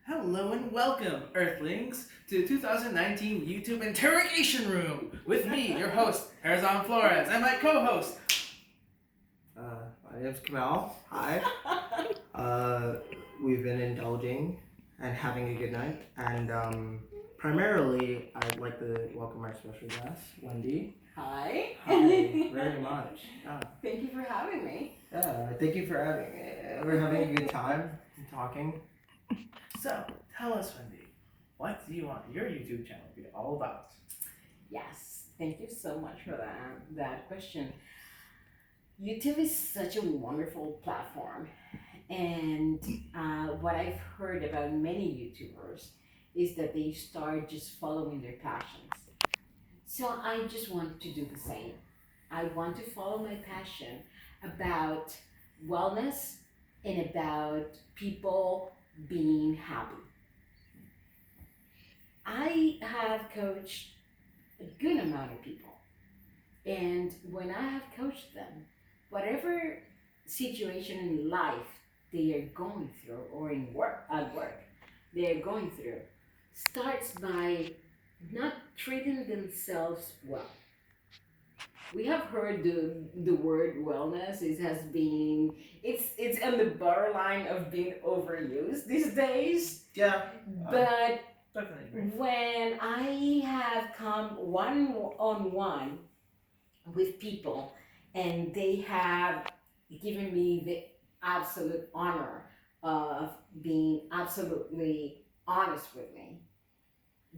Hello and welcome, Earthlings, to the 2019 YouTube Interrogation Room with me, your host, Herzon Flores, and my co-host. My name's Kamal. Hi. We've been indulging and having a good night, and primarily, I'd like to welcome our special guest, Wendy. Hi. Hi, very much. Thank you for having me. Thank you for having me. We're having a good time talking. So, tell us, Wendy, what do you want your YouTube channel to be all about? Yes, thank you so much for that question. YouTube is such a wonderful platform, and what I've heard about many YouTubers is that they start just following their passions. So I just want to do the same. I want to follow my passion about wellness and about people being happy. I have coached a good amount of people, and when I have coached them, whatever situation in life they are going through, or in work they are going through, starts by not treating themselves well. We have heard the word wellness. It has been it's on the borderline of being overused these days. Yeah. But Definitely. when I have come one on one with people and they have given me the absolute honor of being absolutely honest with me,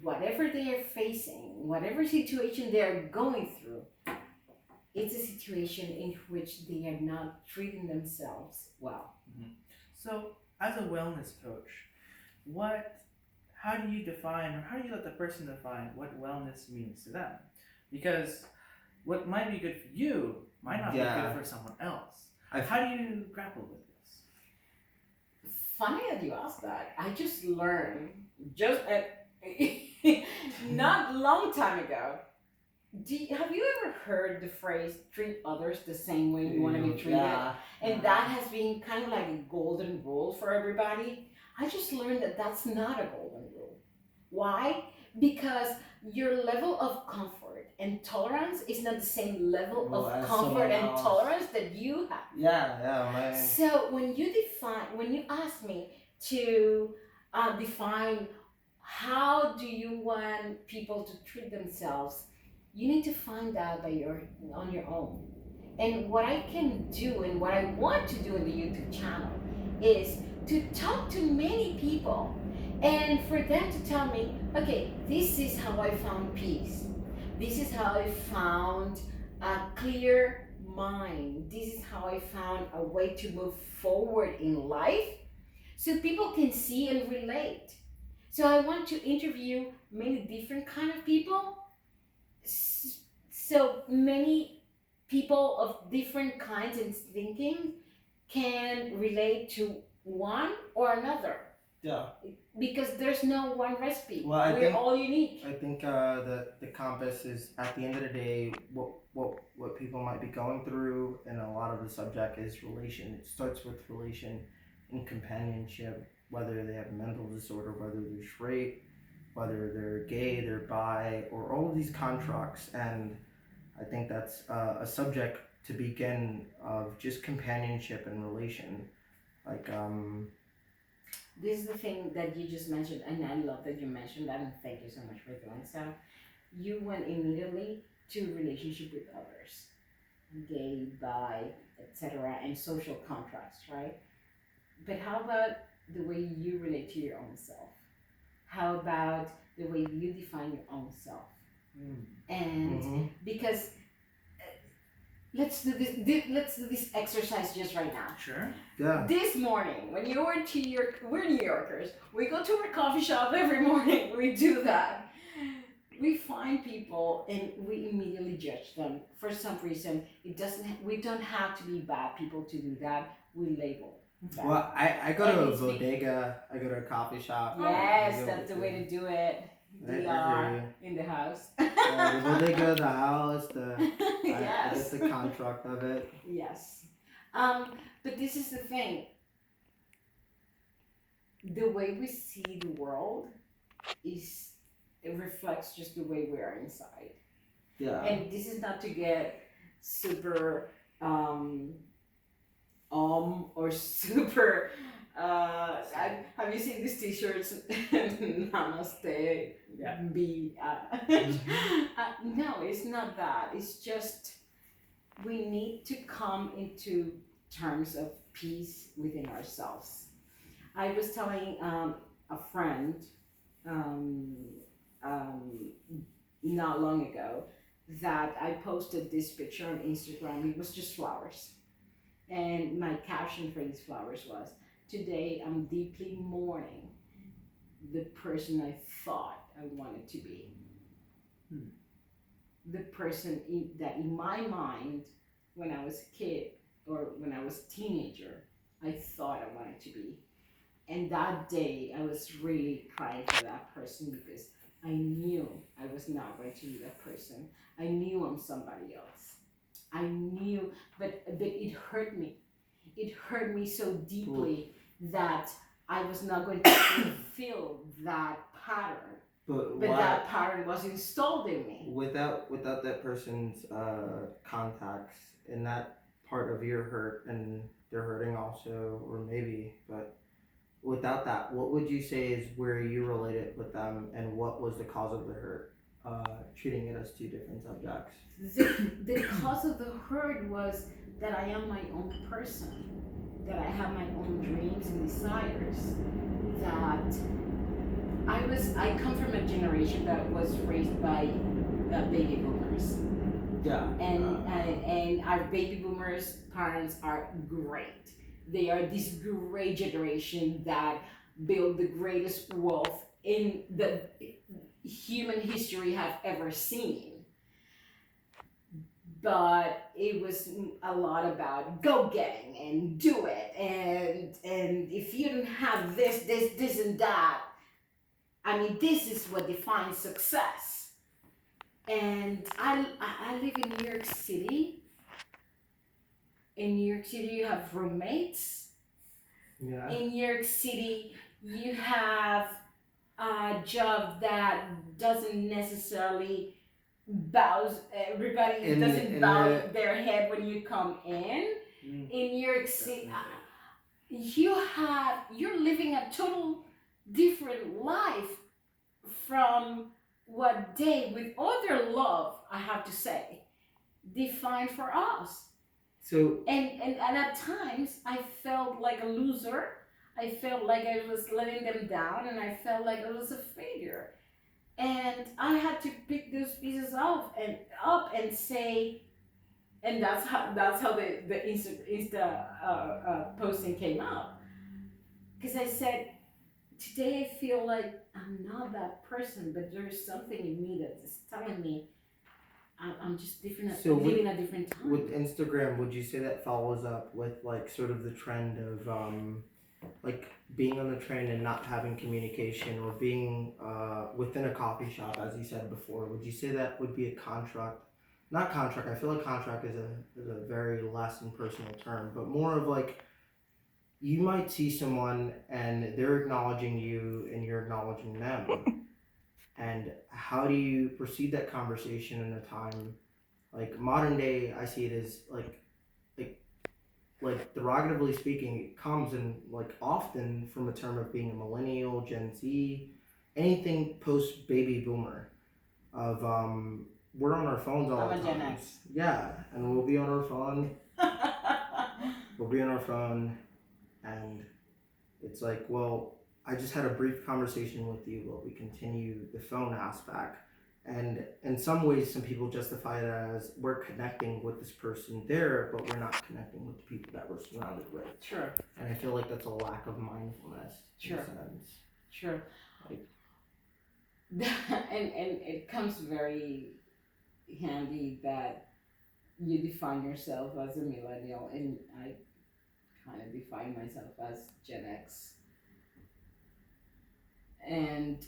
whatever they are facing, whatever situation they are going through, it's a situation in which they are not treating themselves well. So, as a wellness coach, how do you define, or how do you let the person define what wellness means to them? Because what might be good for you might not be Yeah. good for someone else. I've- How do you grapple with this? Funny that you asked that. I just learned not long time ago. Have you ever heard the phrase "treat others the same way you want to be treated"? Yeah. And that has been kind of like a golden rule for everybody. I just learned that that's not a golden rule. Why? Because your level of comfort and tolerance is not the same level Well, of as comfort someone and else. tolerance that you have. Yeah. So when you ask me to define how do you want people to treat themselves, you need to find out on your own. And what I can do and what I want to do in the YouTube channel is to talk to many people and for them to tell me, okay, this is how I found peace. This is how I found a clear mind. This is how I found a way to move forward in life so people can see and relate. So I want to interview many different kind of people, so many people of different kinds and thinking can relate to one or another, Yeah. because there's no one recipe. Well, I We're think- all unique. I think the compass is, at the end of the day, what people might be going through, and a lot of the subject is relation. It starts with relation and companionship, whether they have a mental disorder, whether they're straight, whether they're gay, they're bi, or all of these constructs. And I think that's a subject to begin of just companionship and relation. Like This is the thing that you just mentioned, and I love that you mentioned that, and thank you so much for doing so. You went immediately to relationship with others, gay, bi, etc., and social contracts, right? But how about the way you relate to your own self? How about the way you define your own self? And mhm. because let's do this exercise just right now. Sure. Yeah. This morning, when you were we're New Yorkers. We go to our coffee shop every morning. We do that. We find people and we immediately judge them for some reason. It doesn't. We don't have to be bad people to do that. We label. Bad. Well, I go to And a it's be- bodega. I go to a coffee shop. Yes, that's the way to do it. I DR agree. in the house. The bodega, the house, I Yes. guess the contract of it. Yes. But this is the thing. the way we see the world is it reflects just the way we are inside. Yeah. And this is not to get super or super have you seen these t-shirts? Namaste. Yeah. Be no, it's not that. It's just we need to come into terms of peace within ourselves. I was telling a friend um, um, not long ago that I posted this picture on Instagram. It was just flowers. And my caption for these flowers was, "Today I'm deeply mourning the person I thought I wanted to be." Hmm. The person that in my mind, when I was a kid or when I was a teenager, I thought I wanted to be. And that day I was really crying for that person because I knew I was not going to be that person. I knew I'm somebody else. I knew, but it hurt me. It hurt me so deeply that I was not going to fulfill that pattern. But But why, that pattern was installed in me. without that person's contacts in that part of your hurt, and they're hurting also, or maybe, but without that, what would you say is where you related with them, and what was the cause of the hurt? Treating it as two different subjects. The cause of the hurt was that I am my own person, that I have my own dreams and desires, that I come from a generation that was raised by baby boomers, Yeah. and our baby boomers parents are great. They are this great generation that built the greatest wealth in the human history have ever seen. But it was a lot about go getting and do it, and if you don't have this and that, I mean, this is what defines success. And I live in New York City. In New York City, you have roommates. Yeah. In New York City, you have a job that doesn't necessarily bows. Everybody In- doesn't in bow the- their head when you come in. Mm. In New York City, Definitely. you're living a total different life from what they, with all their love, I have to say, defined for us. So And at times I felt like a loser. I felt like I was letting them down, and I felt like I was a failure. And I had to pick those pieces up and say, and that's how the Insta posting came up. Because I said, today I feel like I'm not that person, but there's something in me that is telling me I'm just different. So I'm living a different time. with Instagram, would you say that follows up with like sort of the trend of like being on the train and not having communication, or being within a coffee shop, as you said before? Would you say that would be a contract? Not contract. I feel like contract is a very less and personal term, but more of like you might see someone and they're acknowledging you and you're acknowledging them. And how do you proceed that conversation in a time like modern day? I see it as like derogatively speaking, it comes in like often from a term of being a millennial, Gen Z, anything post baby boomer. Of we're on our phones all I'm the a Gen time. X. Yeah, and we'll be on our phone. We'll be on our phone, and it's like, well, I just had a brief conversation with you, but we continue the phone aspect. And in some ways, some people justify it as we're connecting with this person there, but we're not connecting with the people that we're surrounded with. Sure. And I feel like that's a lack of mindfulness. Sure. In a sense. Sure. Like- and it comes very handy that you define yourself as a millennial, and I kind of define myself as Gen X. And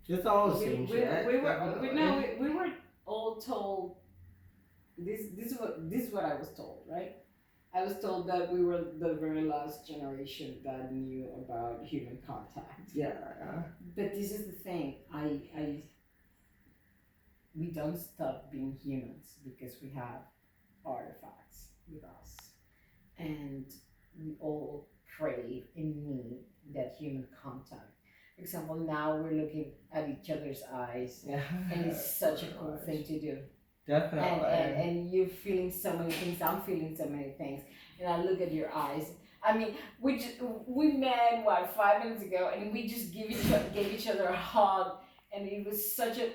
It's all the we, same we, shit. we were all told this is what I was told, right? I was told that we were the very last generation that knew about human contact. Yeah. But this is the thing. We don't stop being humans because we have artifacts with us, and we all crave and need that human contact. For example, now we're looking at each other's eyes, Yeah. and it's such a cool thing to do. Definitely. And you're feeling so many things. I'm feeling so many things, and I look at your eyes. I mean, we met what 5 minutes ago, and we just gave each other a hug, and it was such a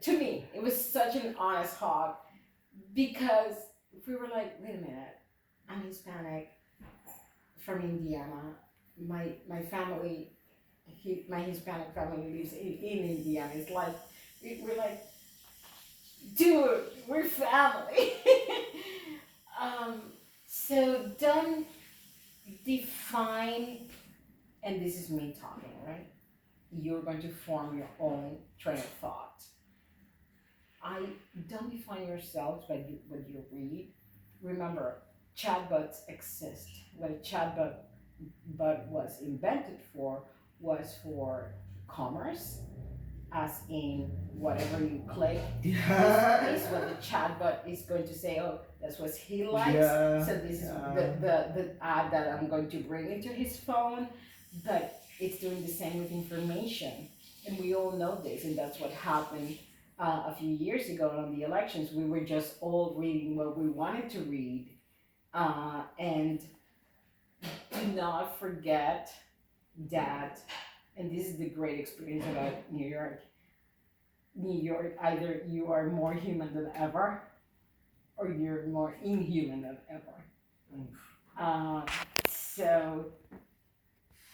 to me it was such an honest hug, because we were like, wait a minute, I'm Hispanic from Indiana. My family, my Hispanic family lives in Indiana. It's like we're like, dude, we're family. So don't define, and this is me talking, right? You're going to form your own train of thought. I don't define yourselves by what you read. Remember, chatbots exist. What a chatbot was invented for was for commerce, as in whatever you click Yeah. is what the chatbot is going to say. Oh, that's what he likes. Yeah. So this is the ad that I'm going to bring into his phone. But it's doing the same with information, and we all know this, and that's what happened a few years ago on the elections. We were just all reading what we wanted to read, and do not forget that, and this is the great experience about New York. New York, either you are more human than ever, or you're more inhuman than ever. So